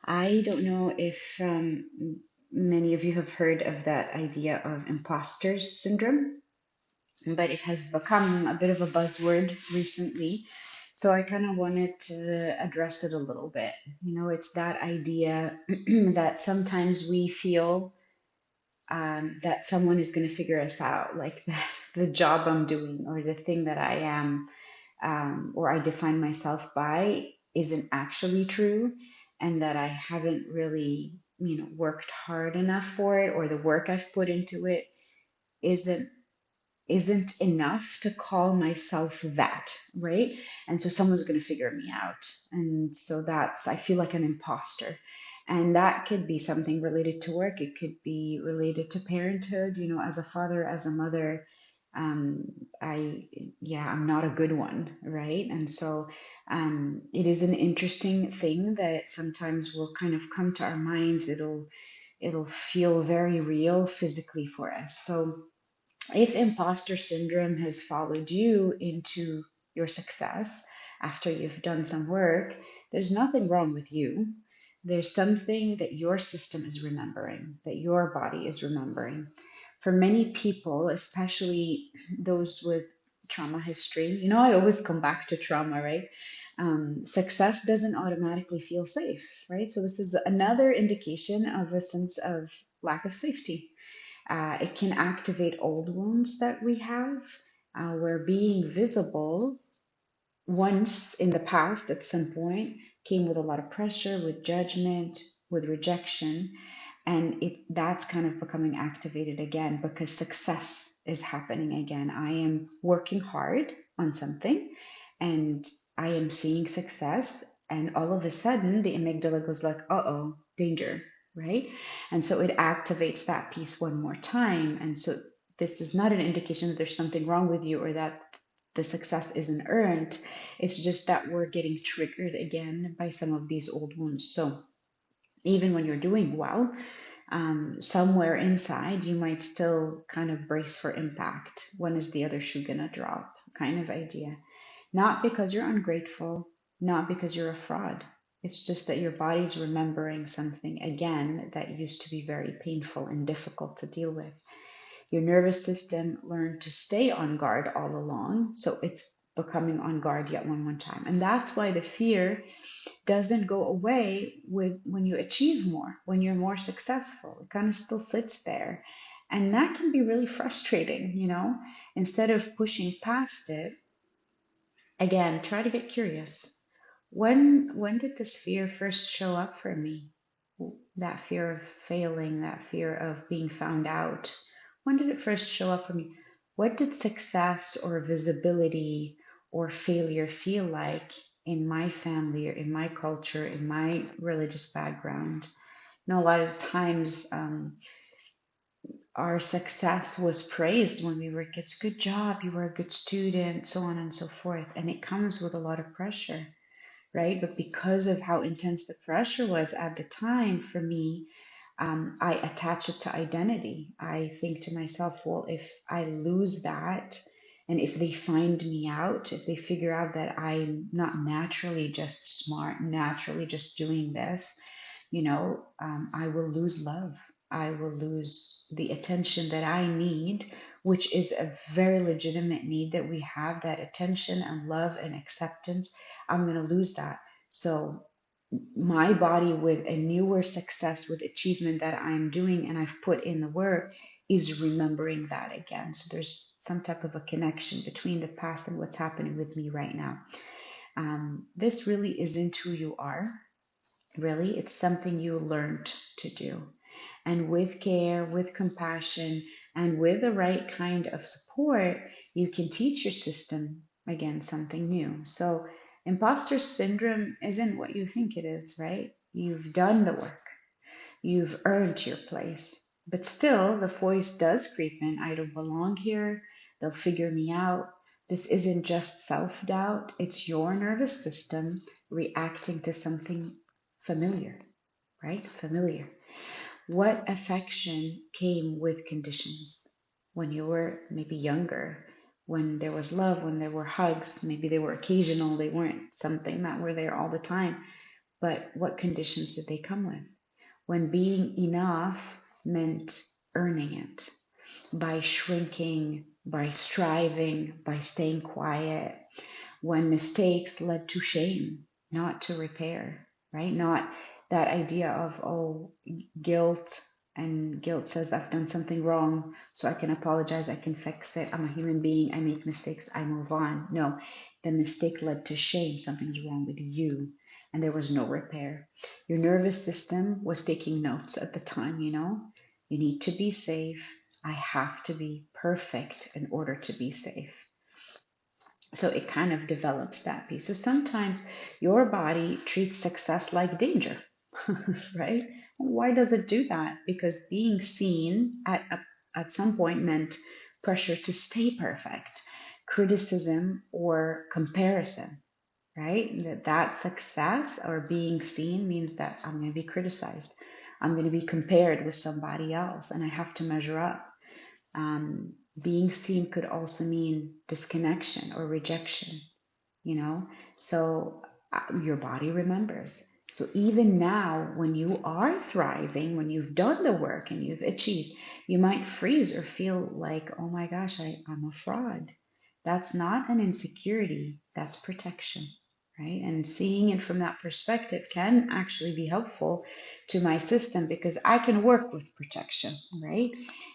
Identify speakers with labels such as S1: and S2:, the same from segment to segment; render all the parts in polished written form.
S1: I don't know if many of you have heard of that idea of imposter syndrome, but it has become a bit of a buzzword recently. So I kind of wanted to address it a little bit. It's that idea that sometimes we feel that someone is going to figure us out, like the job I'm doing or the thing that I am or I define myself by isn't actually true, and that I haven't really, worked hard enough for it, or the work I've put into it isn't isn't enough to call myself that, right? And so someone's going to figure me out. And so I feel like an imposter. And that could be something related to work. It could be related to parenthood, as a father, as a mother. Um, I'm not a good one, right? And so it is an interesting thing that sometimes will kind of come to our minds. It'll feel very real physically for us. So if imposter syndrome has followed you into your success after you've done some work, there's nothing wrong with you. There's something that your system is remembering, that your body is remembering. For many people, especially those with trauma history, I always come back to trauma, right? Success doesn't automatically feel safe, right? So, this is another indication of a sense of lack of safety. It can activate old wounds that we have, where being visible once in the past at some point came with a lot of pressure, with judgment, with rejection. And that's kind of becoming activated again because success is happening again. I am working hard on something and I am seeing success. And all of a sudden, the amygdala goes like, uh-oh, danger, right? And so it activates that piece one more time. And so this is not an indication that there's something wrong with you or that the success isn't earned. It's just that we're getting triggered again by some of these old wounds. So even when you're doing well, somewhere inside, you might still kind of brace for impact. When is the other shoe gonna drop? Kind of idea. Not because you're ungrateful, not because you're a fraud. It's just that your body's remembering something again that used to be very painful and difficult to deal with. Your nervous system learned to stay on guard all along, so it's becoming on guard yet one more time. And that's why the fear doesn't go away with when you achieve more, when you're more successful. It kind of still sits there. And that can be really frustrating. Instead of pushing past it, again, try to get curious. When did this fear first show up for me? That fear of failing, that fear of being found out. When did it first show up for me? What did success or visibility or failure feel like in my family or in my culture, in my religious background? A lot of times our success was praised when we were kids. Good job, you were a good student, so on and so forth. And it comes with a lot of pressure, right? But because of how intense the pressure was at the time for me, I attach it to identity. I think to myself, well, if I lose that, and if they find me out, if they figure out that I'm not naturally just smart, naturally just doing this, I will lose love. I will lose the attention that I need, which is a very legitimate need that we have, that attention and love and acceptance. I'm going to lose that. So, my body, with a newer success, with achievement that I'm doing and I've put in the work, is remembering that again. So, there's some type of a connection between the past and what's happening with me right now. This really isn't who you are. Really, it's something you learned to do. And with care, with compassion, and with the right kind of support, you can teach your system again something new. So, imposter syndrome isn't what you think it is, right? You've done the work, you've earned your place. But still, the voice does creep in. I don't belong here. They'll figure me out. This isn't just self doubt, it's your nervous system reacting to something familiar, right? Familiar. What affection came with conditions when you were maybe younger, when there was love, when there were hugs? Maybe they were occasional, they weren't something that were there all the time. But what conditions did they come with? When being enough meant earning it by shrinking, by striving, by staying quiet, when mistakes led to shame, not to repair, right? Not that idea of, oh, guilt, and guilt says I've done something wrong, so I can apologize, I can fix it. I'm a human being, I make mistakes, I move on. No, the mistake led to shame. Something's wrong with you, and there was no repair. Your nervous system was taking notes at the time, You need to be safe. I have to be perfect in order to be safe. So it kind of develops that piece. So sometimes your body treats success like danger, right? Why does it do that? Because being seen at some point meant pressure to stay perfect, criticism or comparison, right? That success or being seen means that I'm going to be criticized. I'm going to be compared with somebody else and I have to measure up. Being seen could also mean disconnection or rejection, you know? So your body remembers. So even now, when you are thriving, when you've done the work and you've achieved, you might freeze or feel like, oh my gosh, I'm a fraud. That's not an insecurity, that's protection, right? And seeing it from that perspective can actually be helpful to my system because I can work with protection, right?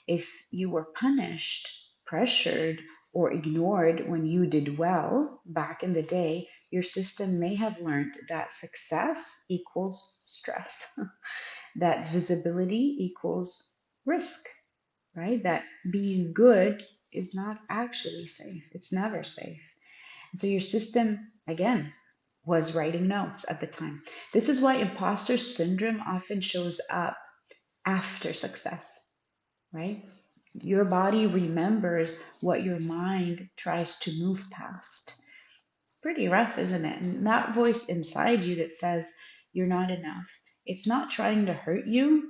S1: If you were punished, pressured, or ignored when you did well back in the day, your system may have learned that success equals stress, that visibility equals risk, right? That being good is not actually safe. It's never safe. And so your system, again, was writing notes at the time. This is why imposter syndrome often shows up after success, right? Your body remembers what your mind tries to move past. It's pretty rough, isn't it? And that voice inside you that says you're not enough, it's not trying to hurt you,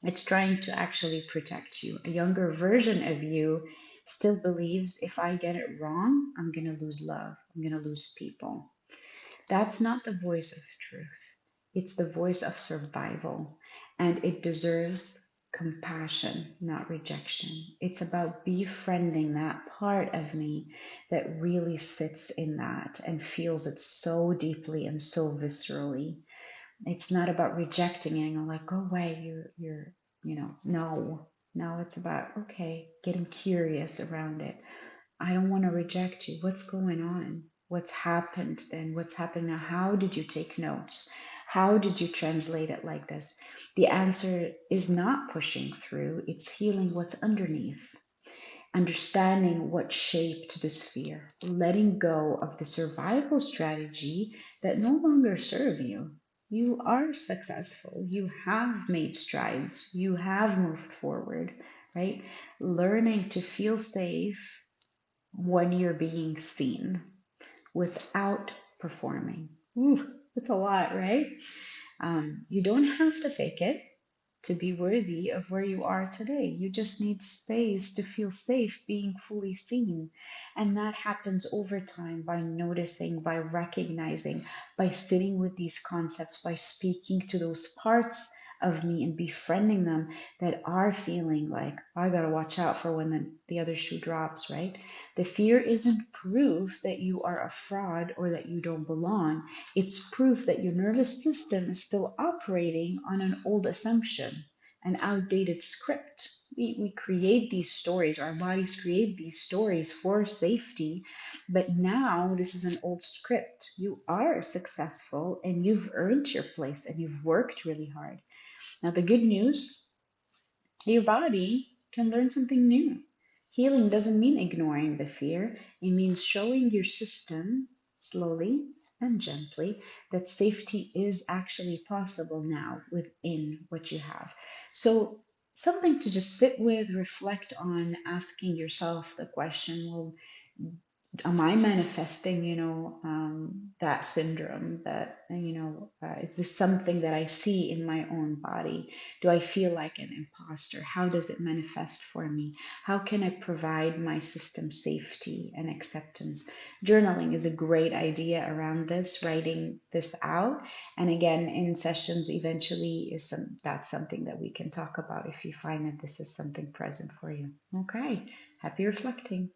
S1: it's trying to actually protect you. A younger version of you still believes if I get it wrong, I'm going to lose love, I'm going to lose people. That's not the voice of truth. It's the voice of survival, and it deserves compassion, not rejection. It's about befriending that part of me that really sits in that and feels it so deeply and so viscerally. It's not about rejecting it and like, go away, no. No, it's about, okay, getting curious around it. I don't want to reject you. What's going on? What's happened then? What's happened now? How did you take notes? How did you translate it like this? The answer is not pushing through, it's healing what's underneath, understanding what shaped this fear, letting go of the survival strategy that no longer serve you. You are successful. You have made strides. You have moved forward, right? Learning to feel safe when you're being seen without performing. Ooh, that's a lot, right? You don't have to fake it to be worthy of where you are today. You just need space to feel safe being fully seen. And that happens over time by noticing, by recognizing, by sitting with these concepts, by speaking to those parts of me and befriending them that are feeling like, I gotta watch out for when the other shoe drops, right? The fear isn't proof that you are a fraud or that you don't belong. It's proof that your nervous system is still operating on an old assumption, an outdated script. We create these stories, our bodies create these stories for safety, but now this is an old script. You are successful and you've earned your place and you've worked really hard. Now, the good news, your body can learn something new. Healing doesn't mean ignoring the fear, it means showing your system slowly and gently that safety is actually possible now within what you have. So, something to just sit with, reflect on, asking yourself the question, well, am I manifesting, that syndrome? That, is this something that I see in my own body? Do I feel like an imposter? How does it manifest for me? How can I provide my system safety and acceptance? Journaling is a great idea around this, writing this out. And again, in sessions, eventually, that's something that we can talk about if you find that this is something present for you. Okay, happy reflecting.